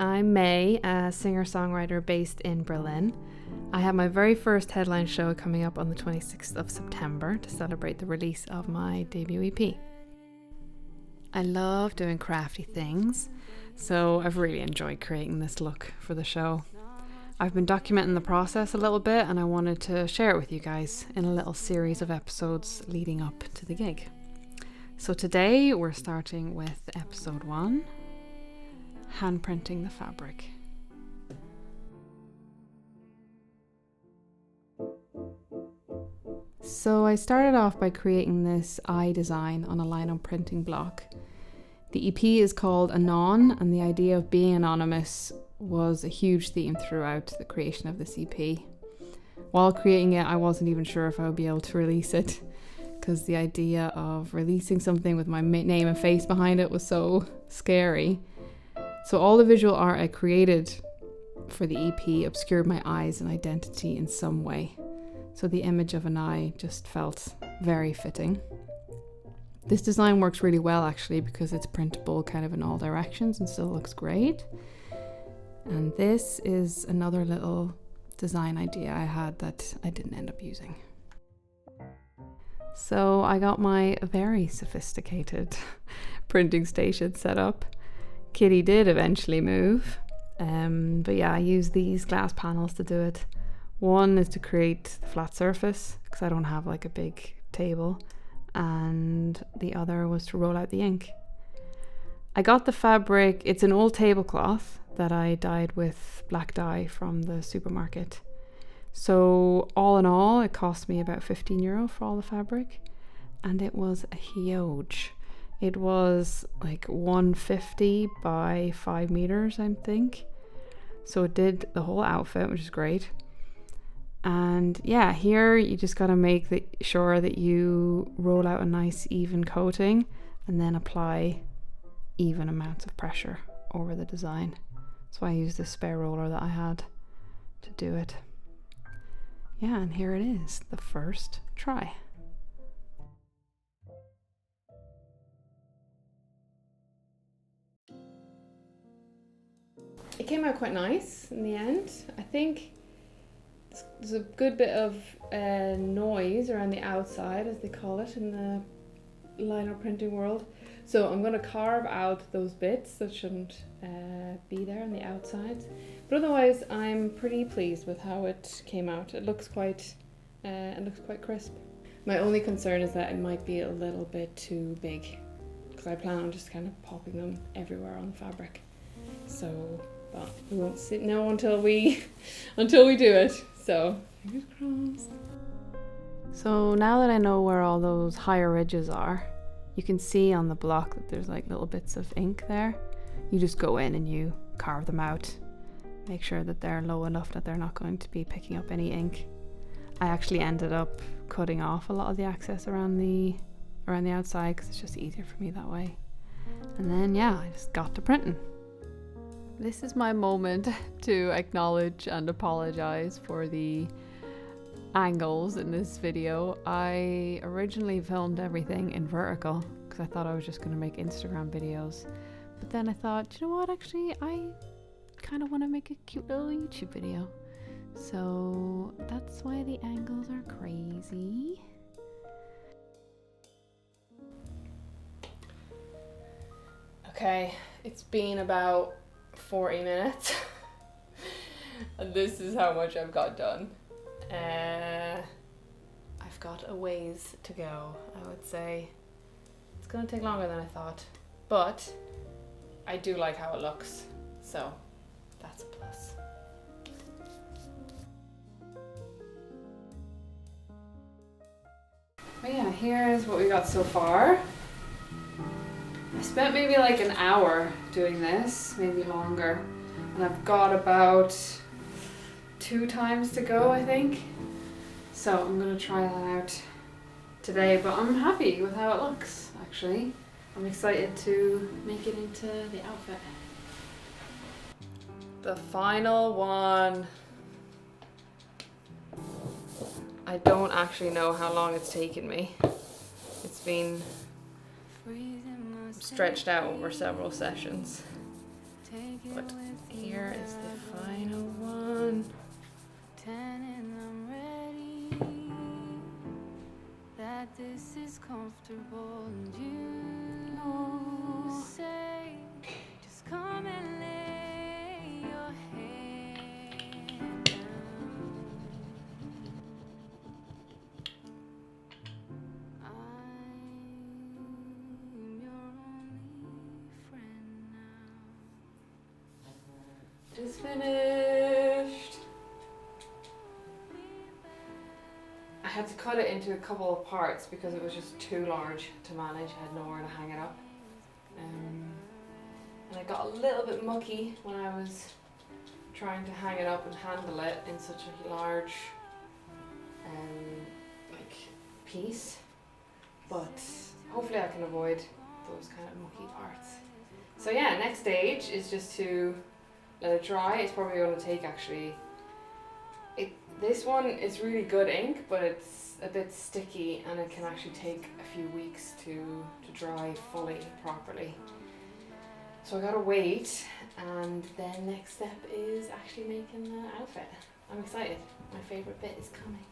I'm May, a singer-songwriter based in Berlin. I have my very first headline show coming up on the 26th of September to celebrate the release of my debut EP. I love doing crafty things, so I've really enjoyed creating this look for the show. I've been documenting the process a little bit and I wanted to share it with you guys in a little series of episodes leading up to the gig. So today we're starting with episode 1, Handprinting the fabric. So I started off by creating this eye design on a lino printing block. The EP is called Anon, and the idea of being anonymous was a huge theme throughout the creation of this EP. While creating it, I wasn't even sure if I would be able to release it, because the idea of releasing something with my name and face behind it was so scary. So all the visual art I created for the EP obscured my eyes and identity in some way. So the image of an eye just felt very fitting. This design works really well actually because it's printable kind of in all directions and still looks great. And this is another little design idea I had that I didn't end up using. So I got my very sophisticated printing station set up. Kitty did eventually move, but yeah, I used these glass panels to do it. One is to create the flat surface because I don't have like a big table, and the other was to roll out the ink. I got the fabric, it's an old tablecloth that I dyed with black dye from the supermarket. So all in all, it cost me about €15 for all the fabric, and it was huge. It was like 150 by 5 meters, I think. So it did the whole outfit, which is great. And yeah, here you just gotta make sure that you roll out a nice even coating and then apply even amounts of pressure over the design. So I used this spare roller that I had to do it. Yeah, and here it is, the first try. It came out quite nice in the end. I think there's a good bit of noise around the outside, as they call it in the lino printing world. So I'm going to carve out those bits that shouldn't be there on the outside. But otherwise, I'm pretty pleased with how it came out. It looks quite crisp. My only concern is that it might be a little bit too big, because I plan on just kind of popping them everywhere on the fabric. So, but we won't know until we do it. So, fingers crossed. So now that I know where all those higher ridges are, you can see on the block that there's like little bits of ink there. You just go in and you carve them out. Make sure that they're low enough that they're not going to be picking up any ink. I actually ended up cutting off a lot of the excess around the outside because it's just easier for me that way. And then yeah, I just got to printing. This is my moment to acknowledge and apologize for the angles in this video. I originally filmed everything in vertical because I thought I was just going to make Instagram videos. But then I thought, you know what, actually, I kind of want to make a cute little YouTube video. So that's why the angles are crazy. Okay, it's been about 40 minutes and this is how much I've got done. I've got a ways to go, I would say. It's gonna take longer than I thought, but I do like how it looks, so that's a plus. But yeah, here's what we got so far. I spent maybe like an hour doing this, maybe longer, and I've got about 2 times to go, I think. So I'm gonna try that out today, but I'm happy with how it looks, actually. I'm excited to make it into the outfit. The final one. I don't actually know how long it's taken me. It's been stretched out over several sessions. But here is the final one. I'm ready. That this is comfortable, and you say, just come and lay your head down. I'm your only friend now. It is finished. I had to cut it into a couple of parts because it was just too large to manage. I had nowhere to hang it up. And I got a little bit mucky when I was trying to hang it up and handle it in such a large like piece. But hopefully I can avoid those kind of mucky parts. So yeah, next stage is just to let it dry. It's probably going to take actually, this one is really good ink, but it's a bit sticky and it can actually take a few weeks to dry fully properly. So I gotta wait, and then next step is actually making the outfit. I'm excited. My favourite bit is coming.